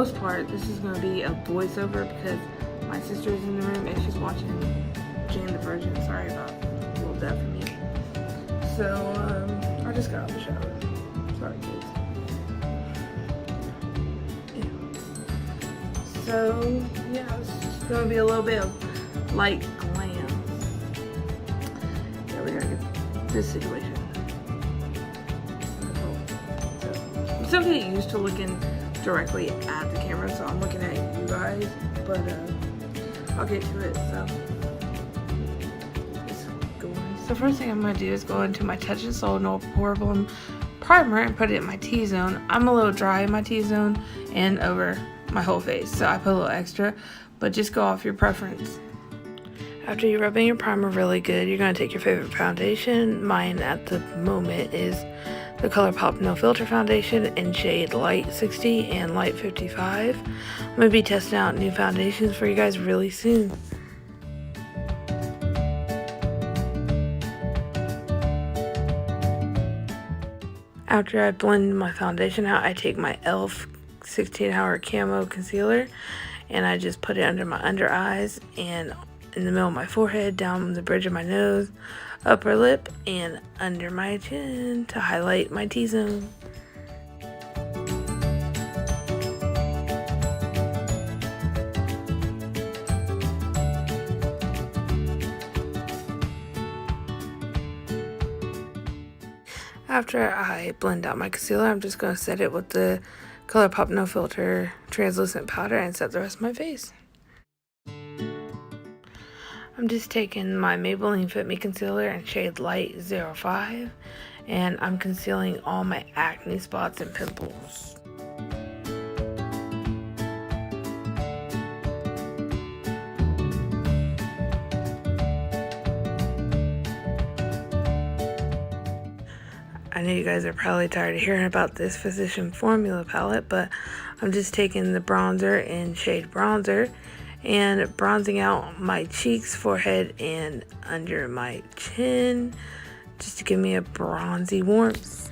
most part, this is going to be a voiceover because my sister's in the room and she's watching Jane the Virgin. Sorry about a little that for me. So, I just got out of the shower. Sorry, kids. Yeah. So, yeah, it's just going to be a little bit of light glam. Yeah, we gotta get this situation. I'm still getting used to looking directly at the camera, so I'm looking at you guys, but I'll get to it. So first thing I'm going to do is go into my Touch and Soul No Problem primer and put it in my T-zone. I'm a little dry in my T-zone and over my whole face, so I put a little extra, but just go off your preference. After you rub in your primer really good, you're going to take your favorite foundation. Mine at the moment is the ColourPop No Filter Foundation in shade Light 60 and Light 55. I'm going to be testing out new foundations for you guys really soon. After I blend my foundation out, I take my e.l.f. 16-hour camo concealer and I just put it under my under eyes and in the middle of my forehead, down the bridge of my nose, upper lip, and under my chin to highlight my T-zone. After I blend out my concealer, I'm just going to set it with the ColourPop No Filter translucent powder and set the rest of my face. I'm just taking my Maybelline Fit Me concealer in shade Light 05 and I'm concealing all my acne spots and pimples. I know you guys are probably tired of hearing about this Physician Formula palette, but I'm just taking the bronzer in shade Bronzer and bronzing out my cheeks, forehead, and under my chin just to give me a bronzy warmth.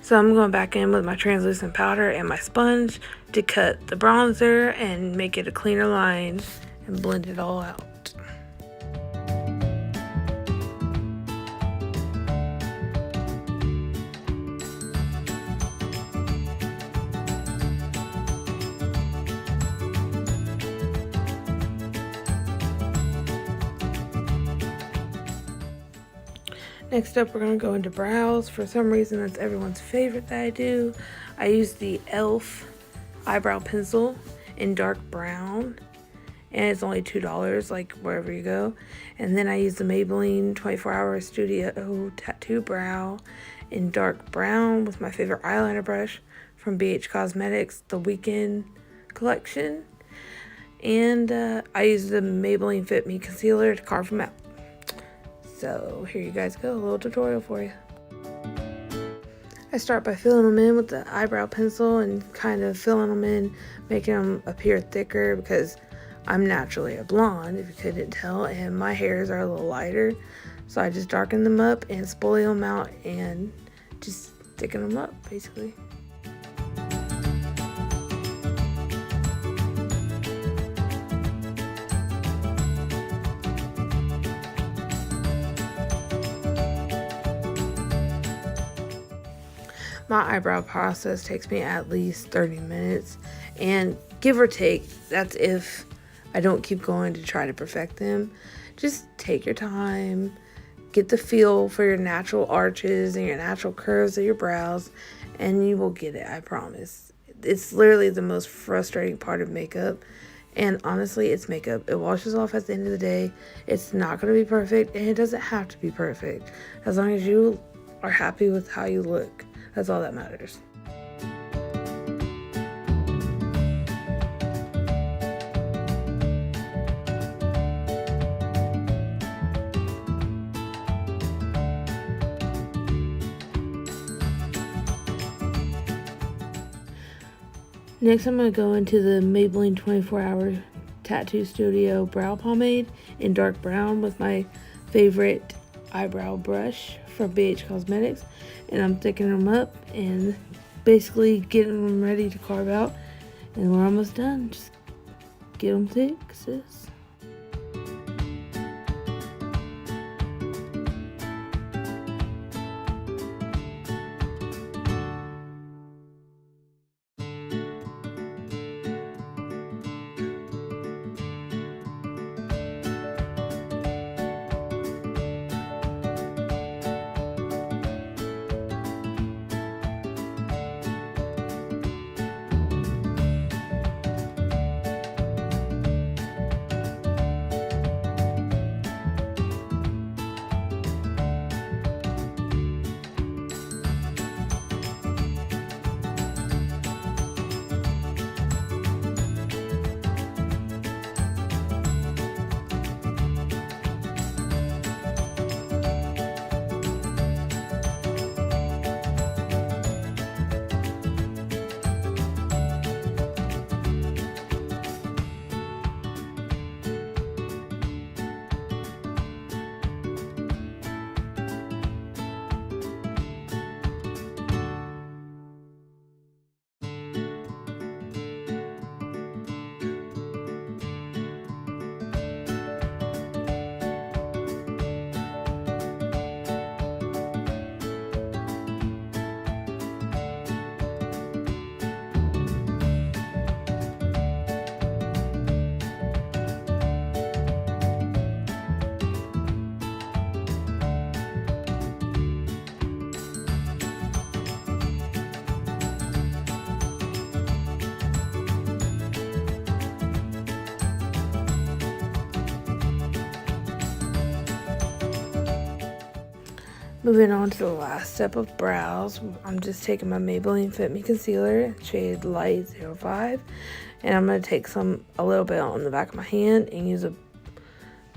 So I'm going back in with my translucent powder and my sponge to cut the bronzer and make it a cleaner line and blend it all out. Next up, we're going to go into brows. For some reason, that's everyone's favorite that I do. I use the e.l.f. eyebrow pencil in dark brown. And it's only $2, like wherever you go. And then I use the Maybelline 24-Hour Studio Tattoo Brow in dark brown with my favorite eyeliner brush from BH Cosmetics, the Weekend collection. And I use the Maybelline Fit Me concealer to carve them out. So here you guys go, a little tutorial for you. I start by filling them in with the eyebrow pencil and kind of filling them in, making them appear thicker because I'm naturally a blonde, if you couldn't tell, and my hairs are a little lighter. So I just darken them up and spoil them out and just thicken them up, basically. My eyebrow process takes me at least 30 minutes, and give or take, that's if I don't keep going to try to perfect them. Just take your time, get the feel for your natural arches and your natural curves of your brows, and you will get it, I promise. It's literally the most frustrating part of makeup, and honestly, it's makeup. It washes off at the end of the day. It's not going to be perfect, and it doesn't have to be perfect. As long as you are happy with how you look, that's all that matters. Next, I'm going to go into the Maybelline 24-Hour Tattoo Studio Brow Pomade in dark brown with my favorite eyebrow brush from BH Cosmetics. And I'm thickening them up and basically getting them ready to carve out. And we're almost done. Just get them thick, sis. Moving on to the last step of brows, I'm just taking my Maybelline Fit Me Concealer, shade Light 05, and I'm going to take a little bit on the back of my hand and use a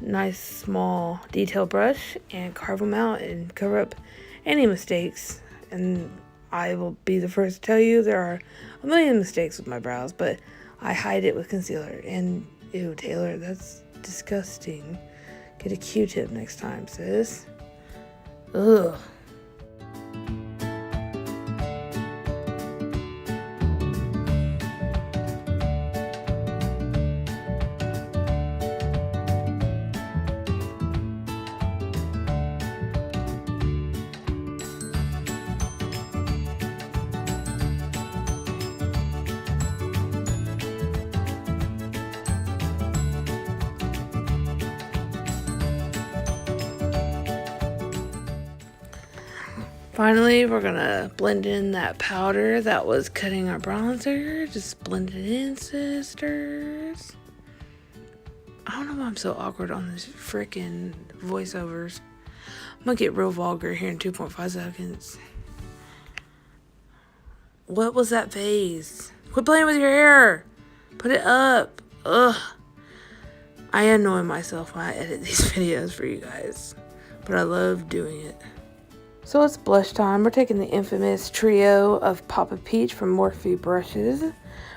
nice small detail brush and carve them out and cover up any mistakes. And I will be the first to tell you there are a million mistakes with my brows, but I hide it with concealer. And ew, Taylor, that's disgusting. Get a Q-tip next time, sis. Ugh. Finally, we're gonna blend in that powder that was cutting our bronzer. Just blend it in, sisters. I don't know why I'm so awkward on these freaking voiceovers. I'm gonna get real vulgar here in 2.5 seconds. What was that face? Quit playing with your hair. Put it up. Ugh. I annoy myself when I edit these videos for you guys, but I love doing it. So it's blush time. We're taking the infamous trio of Papa Peach from Morphe brushes,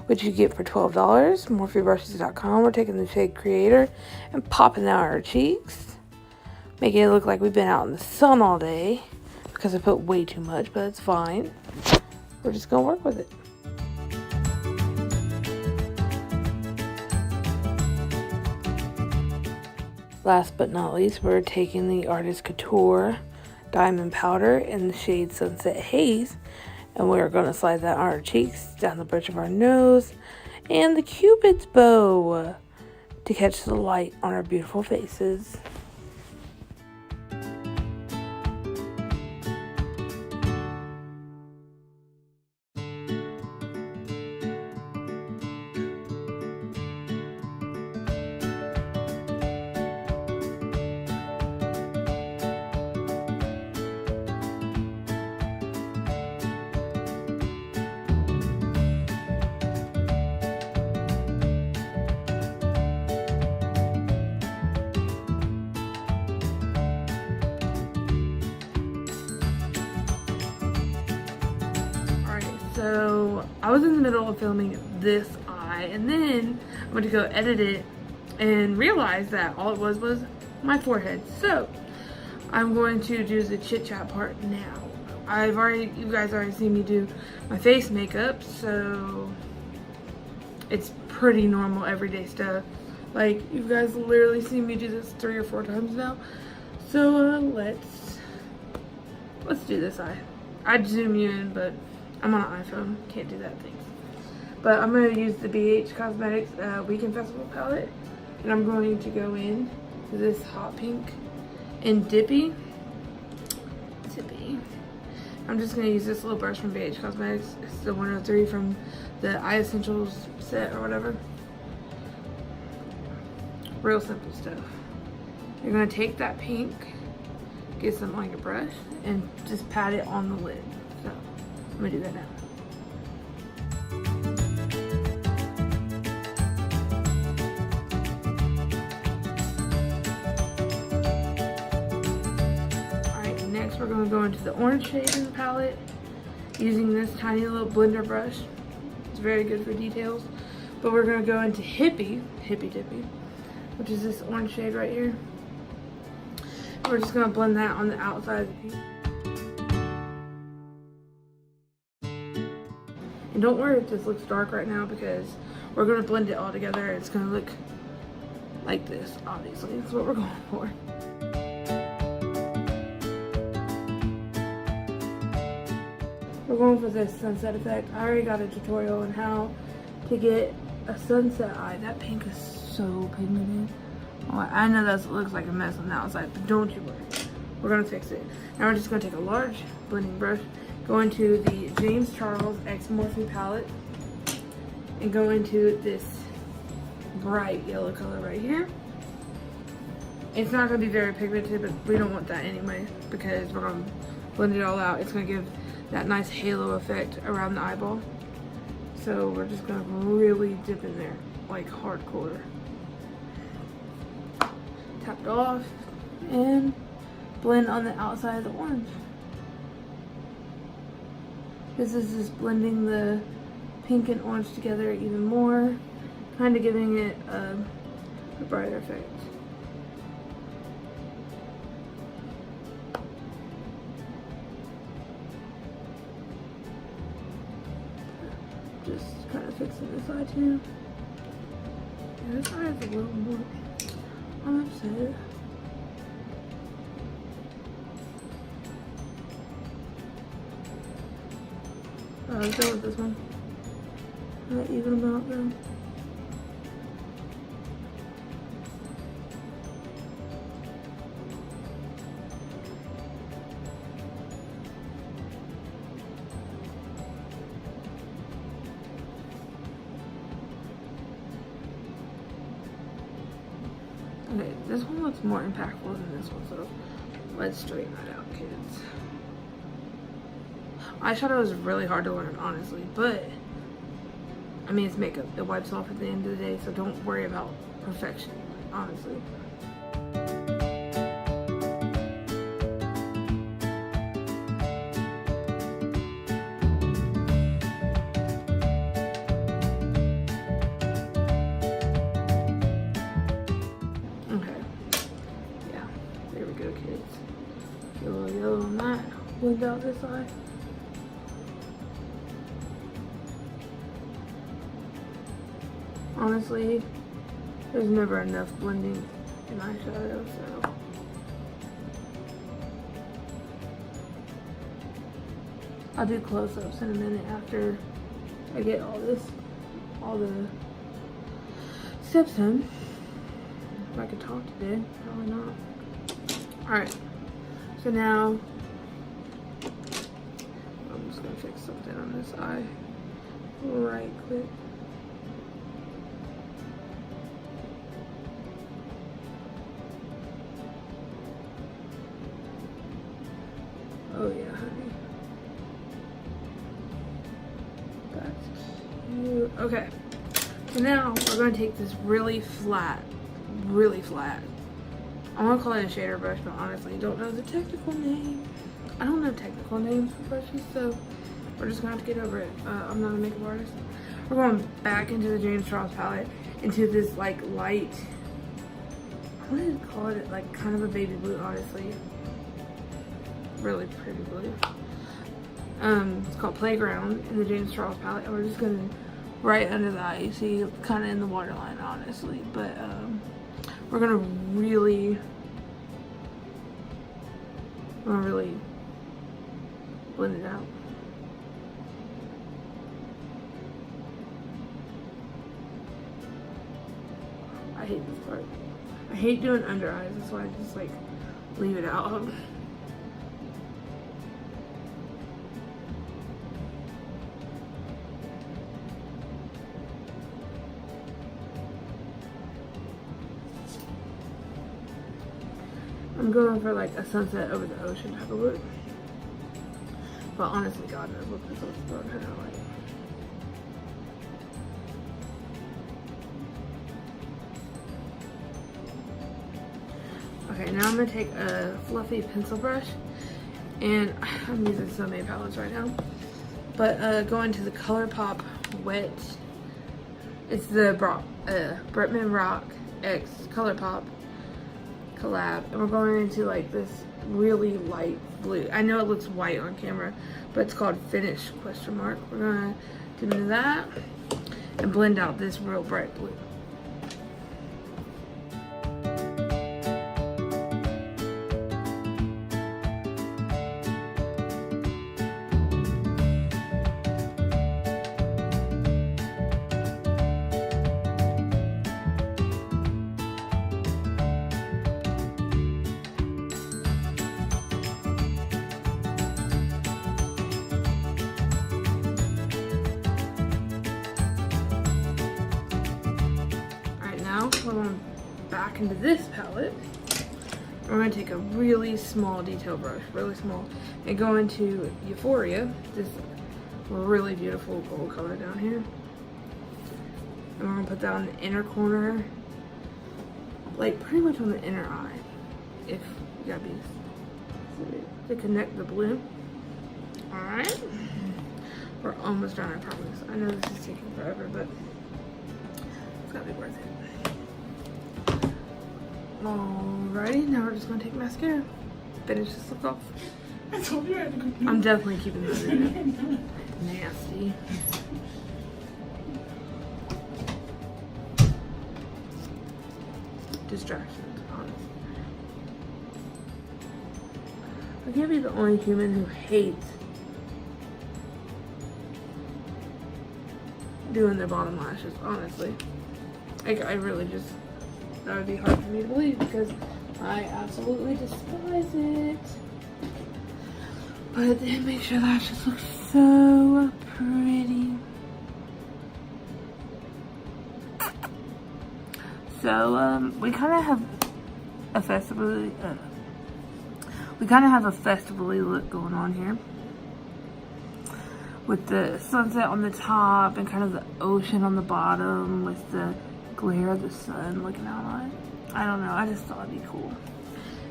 which you get for $12. MorpheBrushes.com. We're taking the shade Creator and popping out our cheeks, making it look like we've been out in the sun all day because I put way too much, but it's fine. We're just gonna work with it. Last but not least, we're taking the Artist Couture Diamond Powder in the shade Sunset Haze, and we're going to slide that on our cheeks, down the bridge of our nose, and the Cupid's bow to catch the light on our beautiful faces. So I was in the middle of filming this eye, and then I'm going to go edit it and realize that all it was my forehead. So I'm going to do the chit chat part now. You guys already seen me do my face makeup, so it's pretty normal everyday stuff. Like, you guys literally seen me do this 3 or 4 times now. So let's do this eye. I'd zoom you in, but I'm on an iPhone, can't do that thing. But I'm going to use the BH Cosmetics Weekend Festival palette, and I'm going to go in to this hot pink and Dippy. I'm just going to use this little brush from BH Cosmetics. It's the 103 from the Eye Essentials set or whatever. Real simple stuff. You're going to take that pink, get some on your brush, and just pat it on the lid. So I'm going to do that now. We're going to go into the orange shade in the palette using this tiny little blender brush. It's very good for details. But we're going to go into Hippie Dippy, which is this orange shade right here. And we're just going to blend that on the outside of the pink. And don't worry if this looks dark right now, because we're going to blend it all together. It's going to look like this, obviously. That's what we're going for. We're going for this sunset effect. I already got a tutorial on how to get a sunset eye. That pink is so pigmented. Oh, I know that looks like a mess on the outside, but don't you worry. We're gonna fix it. Now we're just gonna take a large blending brush, go into the James Charles X Morphe palette, and go into this bright yellow color right here. It's not gonna be very pigmented, but we don't want that anyway, because we're gonna blend it all out. It's gonna give that nice halo effect around the eyeball. So we're just gonna really dip in there, like hardcore. Tap it off and blend on the outside of the orange. This is just blending the pink and orange together even more, kind of giving it a brighter effect. Just kind of fixing this eye too. Yeah, this eye is a little more on the side. I was done with this one. Not even about them. Okay, this one looks more impactful than this one, so let's straighten that out, kids. Eyeshadow is really hard to learn, honestly, but I mean, it's makeup. It wipes off at the end of the day, so don't worry about perfection, honestly. Get a little yellow on that. Blend out this eye. Honestly, there's never enough blending in eyeshadow, so I'll do close-ups in a minute after I get all the steps in. If I could talk today, probably not. Alright, so now I'm just gonna fix something on this eye right quick. Oh yeah, honey. That's cute. Okay, so now we're gonna take this really flat, I want to call it a shader brush, but honestly, I don't know the technical name. I don't know technical names for brushes, so we're just gonna have to get over it. I'm not a makeup artist. We're going back into the James Charles palette, into this like light, what do you call it? Like kind of a baby blue, honestly. Really pretty blue. It's called Playground in the James Charles palette, and we're just gonna right under the eye. You see, kind of in the waterline, honestly, but we're gonna really blend it out. I hate this part. I hate doing under eyes, that's why I just like leave it out. I'm going for like a sunset over the ocean type of look. But honestly, God knows what this looks going to like. Okay, now I'm going to take a fluffy pencil brush, and I'm using so many palettes right now, but go into the ColourPop Wet. It's the Bretman Rock X ColourPop collab, and we're going into like this really light blue. I know it looks white on camera, but it's called Finish ? We're going to dip into that and blend out this real bright blue. We're going back into this palette. We're going to take a really small detail brush, really small, and go into Euphoria, this really beautiful gold color down here. And we're going to put that on the inner corner, like pretty much on the inner eye, if you gotta be, to connect the blue. Alright, we're almost done, I promise. I know this is taking forever, but it's gotta be worth it. Alrighty, now we're just gonna take mascara. Finish this look off. I told you I had to go. I'm definitely keeping that in. Nasty. Distractions, honestly. I can't be the only human who hates doing their bottom lashes, honestly. Like, I really just, that would be hard for me to believe because I absolutely despise it. But it makes your lashes look so pretty. So, we kind of have a festival-y look going on here. With the sunset on the top and kind of the ocean on the bottom with the glare of the sun looking out on it. I don't know, I just thought it'd be cool.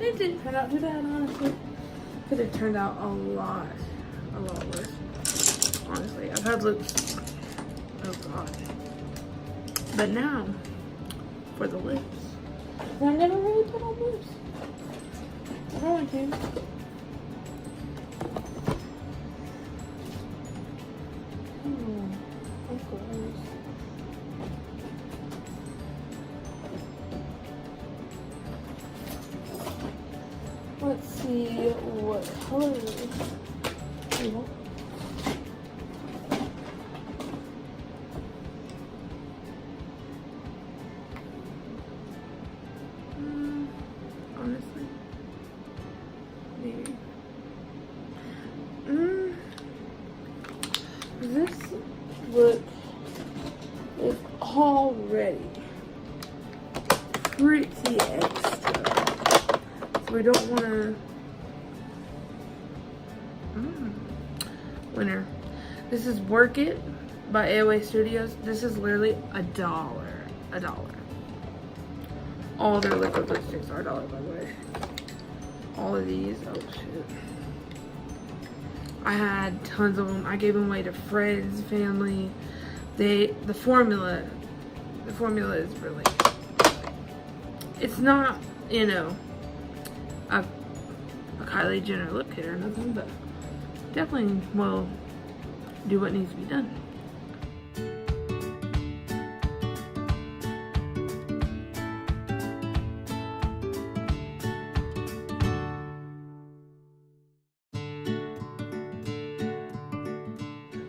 It didn't turn out too bad, honestly. Could have turned out a lot worse. Honestly, I've had looks, oh god. But now, for the lips. I never really put on lips. I don't want to. Let's see what color it is. You want? Honestly, maybe. This look is already pretty extra. So we don't want to. Winner. This is Work It by AOA Studios. This is literally $1. $1. All their liquid lipsticks are $1, by the way. All of these. Oh shit. I had tons of them. I gave them away to friends, family, the formula is really, it's not, you know, a Kylie Jenner lip kit or nothing, but definitely will do what needs to be done.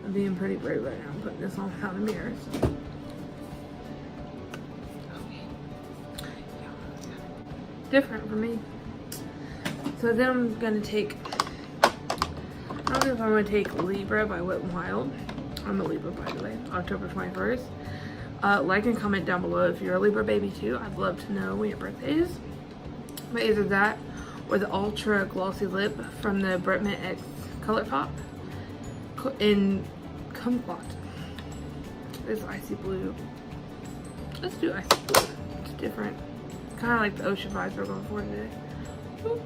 I'm being pretty brave right now. I'm putting this on without a mirror. So. Different for me. So then I'm gonna take, I don't know if I'm gonna take Libra by Wet n Wild. I'm a Libra, by the way, October 21st. Like and comment down below if you're a Libra baby too. I'd love to know when your birthday is. But either that or the Ultra Glossy Lip from the Bretman X Color Pop in Kumquat. This icy blue. Let's do icy blue. It's different. Kind of like the ocean vibes we're going for today. Ooh.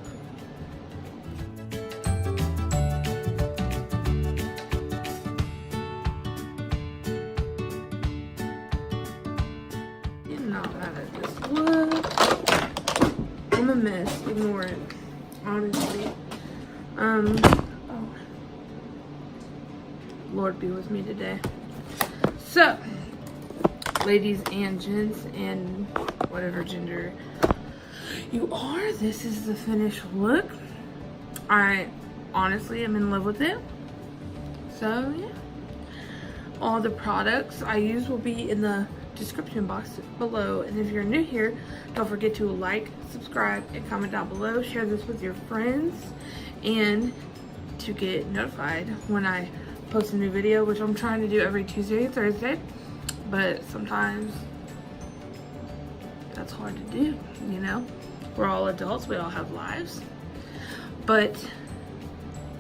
I'm not mad at this look. I'm a mess. Ignore it. Honestly. Oh. Lord be with me today. So, ladies and gents and whatever gender you are, this is the finished look. I honestly am in love with it. So yeah, all the products I use will be in the description box below, and if you're new here, don't forget to like, subscribe, and comment down below. Share this with your friends and to get notified when I post a new video, which I'm trying to do every Tuesday and Thursday, but sometimes that's hard to do, you know. We're all adults, we all have lives. But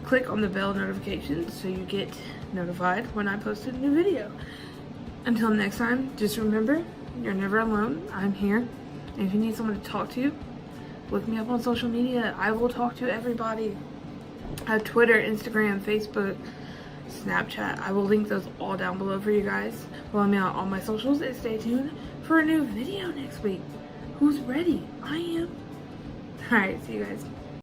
click on the bell notifications so you get notified when I post a new video. Until next time, just remember, you're never alone. I'm here. And if you need someone to talk to, look me up on social media. I will talk to everybody. I have Twitter, Instagram, Facebook, Snapchat. I will link those all down below for you guys. Follow me on all my socials and stay tuned for a new video next week. Who's ready? I am. Alright, see you guys.